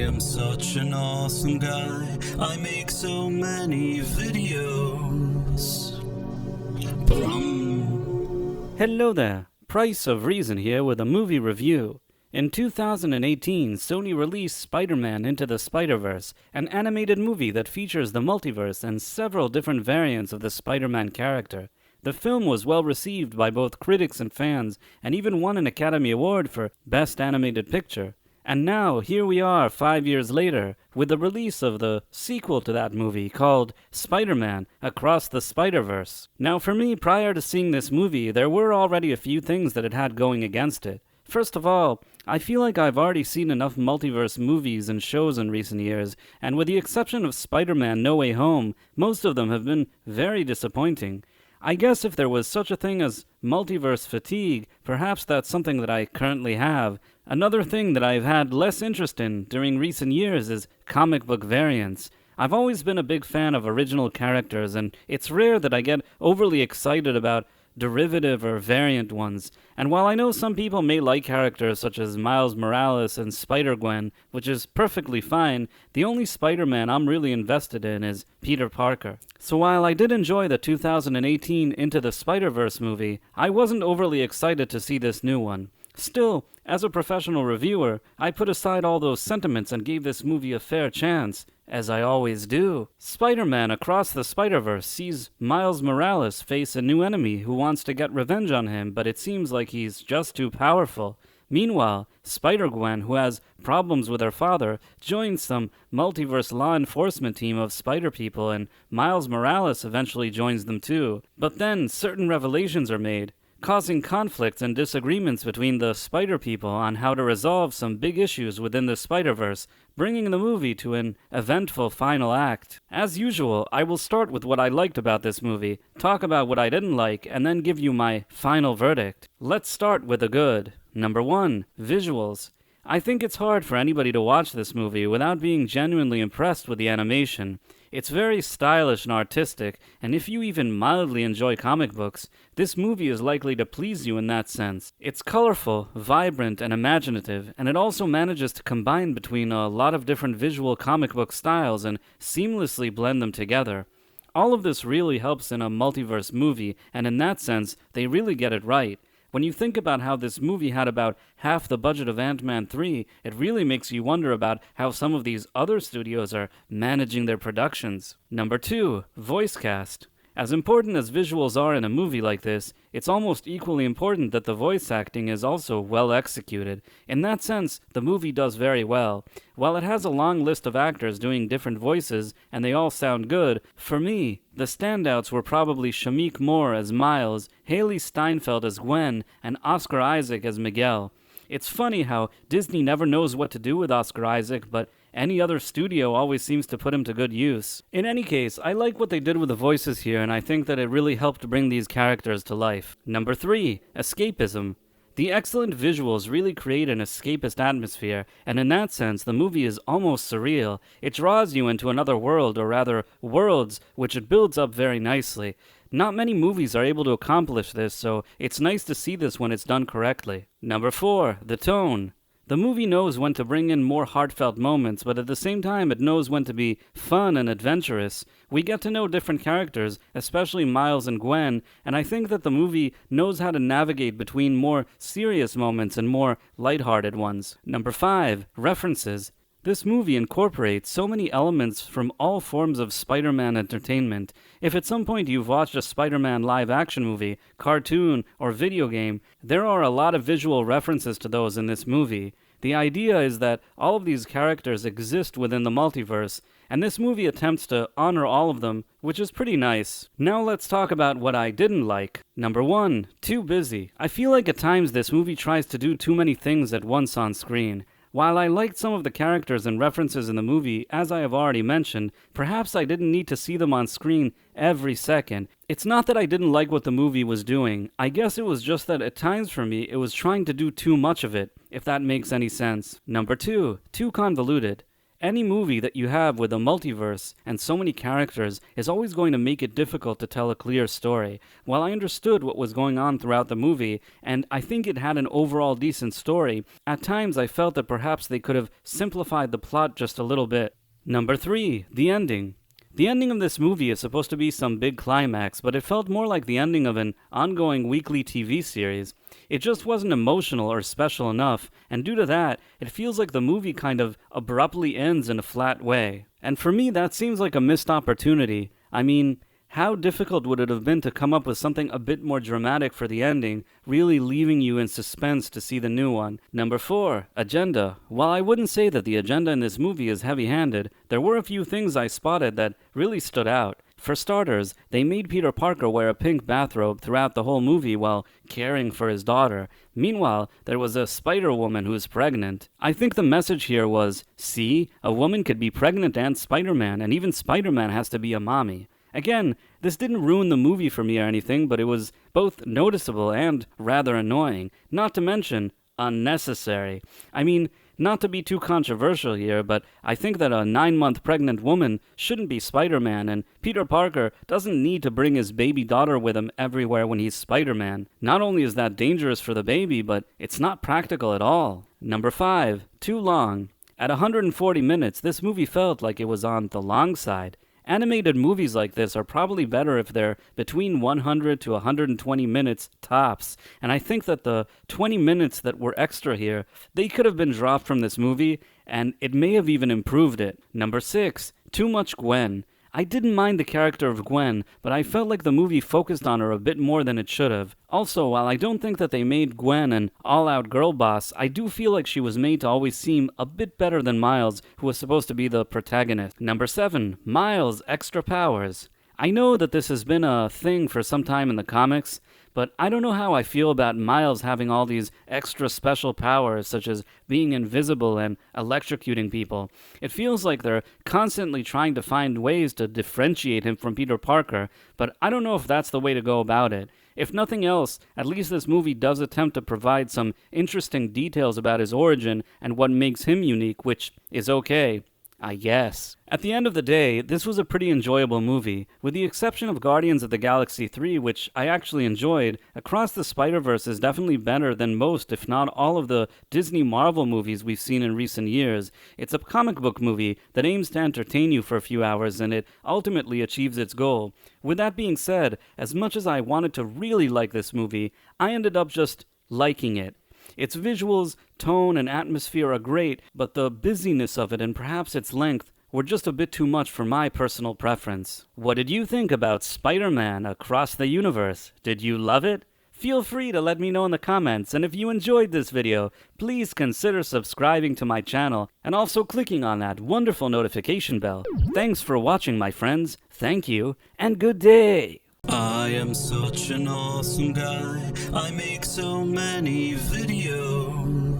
am such an awesome guy. I make so many videos. Hello there, Price of Reason here with a movie review. In 2018, Sony released Spider-Man Into the Spider-Verse, an animated movie that features the multiverse and several different variants of the Spider-Man character. The film was well received by both critics and fans, and even won an Academy Award for Best Animated Picture. And now, here we are 5 years later, with the release of the sequel to that movie called Spider-Man Across the Spider-Verse. Now for me, prior to seeing this movie, there were already a few things that it had going against it. First of all, I feel like I've already seen enough multiverse movies and shows in recent years, and with the exception of Spider-Man No Way Home, most of them have been very disappointing. I guess if there was such a thing as multiverse fatigue, perhaps that's something that I currently have. Another thing that I've had less interest in during recent years is comic book variants. I've always been a big fan of original characters, and it's rare that I get overly excited about derivative or variant ones. And while I know some people may like characters such as Miles Morales and Spider-Gwen, which is perfectly fine, the only Spider-Man I'm really invested in is Peter Parker. So while I did enjoy the 2018 Into the Spider-Verse movie, I wasn't overly excited to see this new one. Still, as a professional reviewer, I put aside all those sentiments and gave this movie a fair chance, as I always do. Spider-Man Across the Spider-Verse sees Miles Morales face a new enemy who wants to get revenge on him, but it seems like he's just too powerful. Meanwhile, Spider-Gwen, who has problems with her father, joins some multiverse law enforcement team of spider people, and Miles Morales eventually joins them too. But then certain revelations are made, causing conflicts and disagreements between the Spider People on how to resolve some big issues within the Spider-Verse, bringing the movie to an eventful final act. As usual, I will start with what I liked about this movie, talk about what I didn't like, and then give you my final verdict. Let's start with the good. Number 1, visuals. I think it's hard for anybody to watch this movie without being genuinely impressed with the animation. It's very stylish and artistic, and if you even mildly enjoy comic books, this movie is likely to please you in that sense. It's colorful, vibrant, and imaginative, and it also manages to combine between a lot of different visual comic book styles and seamlessly blend them together. All of this really helps in a multiverse movie, and in that sense, they really get it right. When you think about how this movie had about half the budget of Ant-Man 3, it really makes you wonder about how some of these other studios are managing their productions. Number 2, voice cast. As important as visuals are in a movie like this, it's almost equally important that the voice acting is also well executed. In that sense, the movie does very well. While it has a long list of actors doing different voices, and they all sound good, for me, the standouts were probably Shameik Moore as Miles, Haley Steinfeld as Gwen, and Oscar Isaac as Miguel. It's funny how Disney never knows what to do with Oscar Isaac, but any other studio always seems to put him to good use. In any case, I like what they did with the voices here, and I think that it really helped bring these characters to life. Number 3, escapism. The excellent visuals really create an escapist atmosphere, and in that sense, the movie is almost surreal. It draws you into another world, or rather, worlds, which it builds up very nicely. Not many movies are able to accomplish this, so it's nice to see this when it's done correctly. Number 4, the tone. The movie knows when to bring in more heartfelt moments, but at the same time it knows when to be fun and adventurous. We get to know different characters, especially Miles and Gwen, and I think that the movie knows how to navigate between more serious moments and more lighthearted ones. Number 5, references. This movie incorporates so many elements from all forms of Spider-Man entertainment. If at some point you've watched a Spider-Man live-action movie, cartoon, or video game, there are a lot of visual references to those in this movie. The idea is that all of these characters exist within the multiverse, and this movie attempts to honor all of them, which is pretty nice. Now let's talk about what I didn't like. Number 1, too busy. I feel like at times this movie tries to do too many things at once on screen. While I liked some of the characters and references in the movie, as I have already mentioned, perhaps I didn't need to see them on screen every second. It's not that I didn't like what the movie was doing. I guess it was just that at times for me, it was trying to do too much of it, if that makes any sense. Number 2, too convoluted. Any movie that you have with a multiverse and so many characters is always going to make it difficult to tell a clear story. While I understood what was going on throughout the movie, and I think it had an overall decent story, at times I felt that perhaps they could have simplified the plot just a little bit. Number 3, the ending. The ending of this movie is supposed to be some big climax, but it felt more like the ending of an ongoing weekly TV series. It just wasn't emotional or special enough, and due to that, it feels like the movie kind of abruptly ends in a flat way. And for me, that seems like a missed opportunity. I mean, how difficult would it have been to come up with something a bit more dramatic for the ending, really leaving you in suspense to see the new one? Number 4, agenda. While I wouldn't say that the agenda in this movie is heavy-handed, there were a few things I spotted that really stood out. For starters, they made Peter Parker wear a pink bathrobe throughout the whole movie while caring for his daughter. Meanwhile, there was a Spider-Woman who's pregnant. I think the message here was, see, a woman could be pregnant and Spider-Man, and even Spider-Man has to be a mommy. Again, this didn't ruin the movie for me or anything, but it was both noticeable and rather annoying, not to mention unnecessary. I mean, not to be too controversial here, but I think that a 9-month pregnant woman shouldn't be Spider-Man, and Peter Parker doesn't need to bring his baby daughter with him everywhere when he's Spider-Man. Not only is that dangerous for the baby, but it's not practical at all. Number 5, too long. At 140 minutes, this movie felt like it was on the long side. Animated movies like this are probably better if they're between 100 to 120 minutes tops, and I think that the 20 minutes that were extra here, they could have been dropped from this movie, and it may have even improved it. Number 6, too much Gwen. I didn't mind the character of Gwen, but I felt like the movie focused on her a bit more than it should have. Also, while I don't think that they made Gwen an all-out girl boss, I do feel like she was made to always seem a bit better than Miles, who was supposed to be the protagonist. Number 7, Miles' extra powers. I know that this has been a thing for some time in the comics, but I don't know how I feel about Miles having all these extra special powers, such as being invisible and electrocuting people. It feels like they're constantly trying to find ways to differentiate him from Peter Parker, but I don't know if that's the way to go about it. If nothing else, at least this movie does attempt to provide some interesting details about his origin and what makes him unique, which is okay, I guess. At the end of the day, this was a pretty enjoyable movie. With the exception of Guardians of the Galaxy 3, which I actually enjoyed, Across the Spider-Verse is definitely better than most, if not all, of the Disney Marvel movies we've seen in recent years. It's a comic book movie that aims to entertain you for a few hours, and it ultimately achieves its goal. With that being said, as much as I wanted to really like this movie, I ended up just liking it. Its visuals, tone, and atmosphere are great, but the busyness of it and perhaps its length were just a bit too much for my personal preference. What did you think about Spider-Man Across the Universe? Did you love it? Feel free to let me know in the comments, and if you enjoyed this video, please consider subscribing to my channel and also clicking on that wonderful notification bell. Thanks for watching, my friends. Thank you, and good day! I am such an awesome guy. I make so many videos.